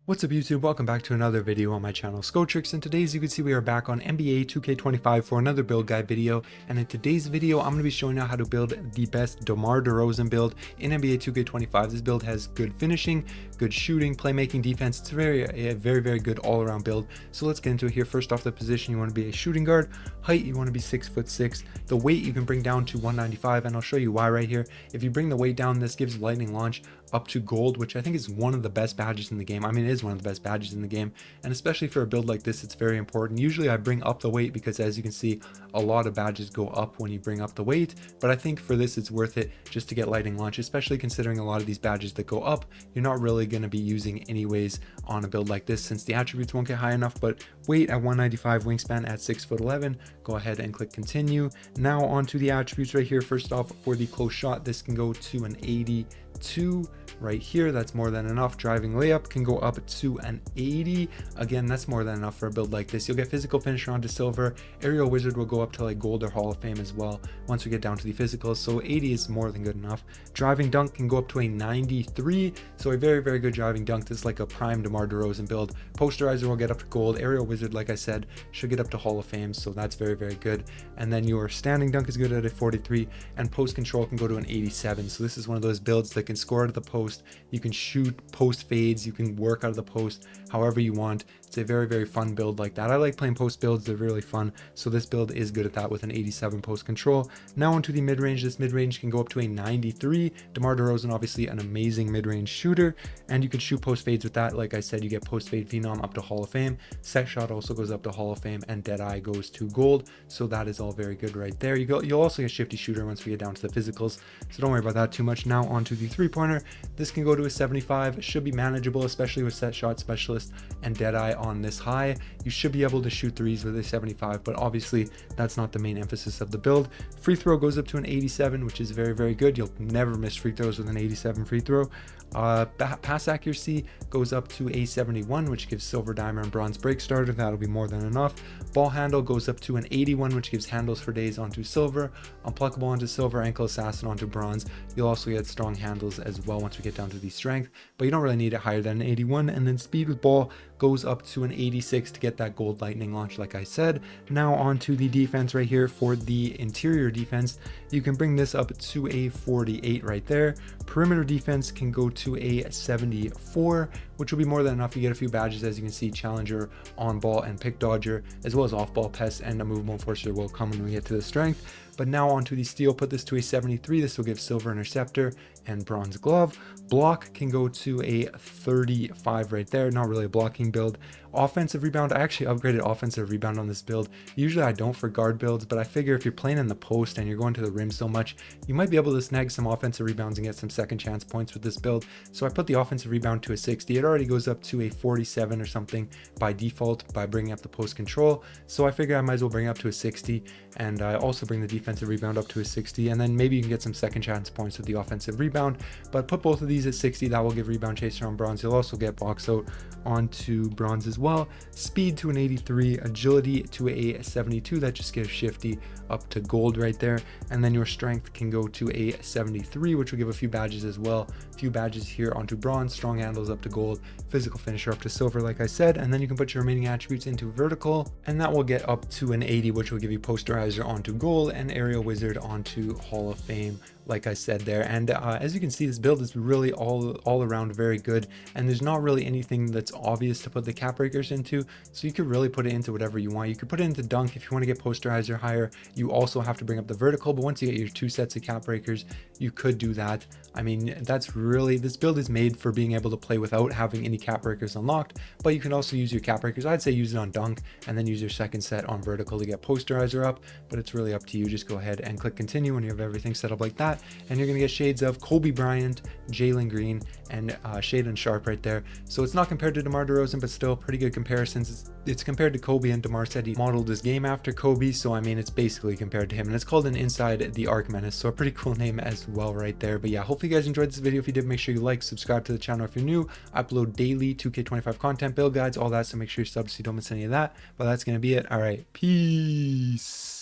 What's up YouTube, welcome back to another video on my channel Skotrix, and today as you can see we are back on NBA 2K25 for another build guide video. And in today's video I'm going to be showing you how to build the best DeMar DeRozan build in NBA 2K25. This build has good finishing, good shooting, playmaking, defense. It's a very good all-around build. So let's get into it here. First off, the position, you want to be a shooting guard. Height, you want to be 6'6". The weight you can bring down to 195, and I'll show you why right here. If you bring the weight down, this gives lightning launch up to gold, which I think is one of the best badges in the game. I mean, it is one of the best badges in the game, and especially for a build like this, it's very important. Usually I bring up the weight because, as you can see, a lot of badges go up when you bring up the weight, but I think for this it's worth it just to get lightning launch, especially considering a lot of these badges that go up you're not really going to be using anyways on a build like this, since the attributes won't get high enough. But weight at 195, wingspan at 6'11", go ahead and click continue. Now onto the attributes right here. First off, for the close shot, this can go to an 82 right here. That's more than enough. Driving layup can go up to an 80. Again, that's more than enough for a build like this. You'll get physical finisher onto silver. Aerial wizard will go up to like gold or Hall of Fame as well once we get down to the physicals, so 80 is more than good enough. Driving dunk can go up to a 93, so a very good driving dunk. This is like a prime DeMar DeRozan build. Posterizer will get up to gold. Aerial wizard, like I said, should get up to Hall of Fame, so that's very good. And then your standing dunk is good at a 43, and post control can go to an 87. So this is one of those builds that can score out of the post. You can shoot post fades, you can work out of the post however you want. It's a very fun build like that. I like playing post builds, they're really fun, so this build is good at that with an 87 post control. Now onto the mid-range. This mid-range can go up to a 93. DeMar DeRozan, obviously an amazing mid-range shooter, and you can shoot post fades with that. Like I said, you get post fade phenom up to Hall of Fame. Set shot also goes up to Hall of Fame, and Deadeye goes to gold, so that is all very good right there. You'll also get shifty shooter once we get down to the physicals, so don't worry about that too much. Now onto the three-pointer. This can go to a 75. It should be manageable, especially with set shot specialist and Deadeye on this high. You should be able to shoot threes with a 75, but obviously that's not the main emphasis of the build. Free throw goes up to an 87, which is very good. You'll never miss free throws with an 87 free throw. Pass accuracy goes up to a 71, which gives silver, diamond, and bronze break starter. That'll be more than enough. Ball handle goes up to an 81, which gives handles for days onto silver, unpluckable onto silver, ankle assassin onto bronze. You'll also get strong handles as well once we get down to the strength, but you don't really need it higher than an 81. And then speed with ball goes up to an 86 to get that gold lightning launch, like I said. Now onto the defense right here. For the interior defense, you can bring this up to a 48 right there. Perimeter defense can go to a 74, which will be more than enough. You get a few badges, as you can see: challenger, on ball, and pick dodger, as well as off ball pest, and a movable enforcer will come when we get to the strength. But now onto the steal, put this to a 73. This will give silver interceptor and bronze glove. Block can go to a 35 right there. Not really a blocking build. Offensive rebound, I actually upgraded offensive rebound on this build. Usually I don't for guard builds, but I figure if you're playing in the post and you're going to the rim so much, you might be able to snag some offensive rebounds and get some second chance points with this build. So I put the offensive rebound to a 60. It already goes up to a 47 or something by default by bringing up the post control, so I figure I might as well bring it up to a 60, and I also bring the defensive rebound up to a 60, and then maybe you can get some second chance points with the offensive rebound. But put both of these at 60. That will give rebound chaser on bronze. You'll also get box out onto bronze as well. Speed to an 83, agility to a 72. That just gives shifty up to gold right there. And then your strength can go to a 73, which will give a few badges as well. A few badges here onto bronze. Strong handles up to gold. Physical finisher up to silver, like I said. And then you can put your remaining attributes into vertical, and that will get up to an 80, which will give you posterizer onto gold and aerial wizard onto Hall of Fame, like I said there. And as you can see, this build is really all around very good, and there's not really anything that's obvious to put the cap breakers into, so you could really put it into whatever you want. You could put it into dunk if you want to get posterizer higher. You also have to bring up the vertical, but once you get your 2 sets of cap breakers, you could do that. I mean, that's really, this build is made for being able to play without having any cap breakers unlocked, but you can also use your cap breakers. I'd say use it on dunk and then use your second set on vertical to get posterizer up, but it's really up to you. Just go ahead and click continue when you have everything set up like that, and you're gonna get shades of Kobe Bryant, Jalen Green, and Shaden Sharp right there. So it's not compared to DeMar DeRozan, but still pretty good comparisons. It's compared to Kobe, and DeMar said he modeled his game after Kobe, so I mean it's basically compared to him, and it's called an Inside the Arc Menace, so a pretty cool name as well right there. But yeah, hopefully you guys enjoyed this video. If you did, make sure you like, subscribe to the channel if you're new. I upload daily 2K25 content, build guides, all that, so make sure you sub so you don't miss any of that. But that's gonna be it. All right, peace.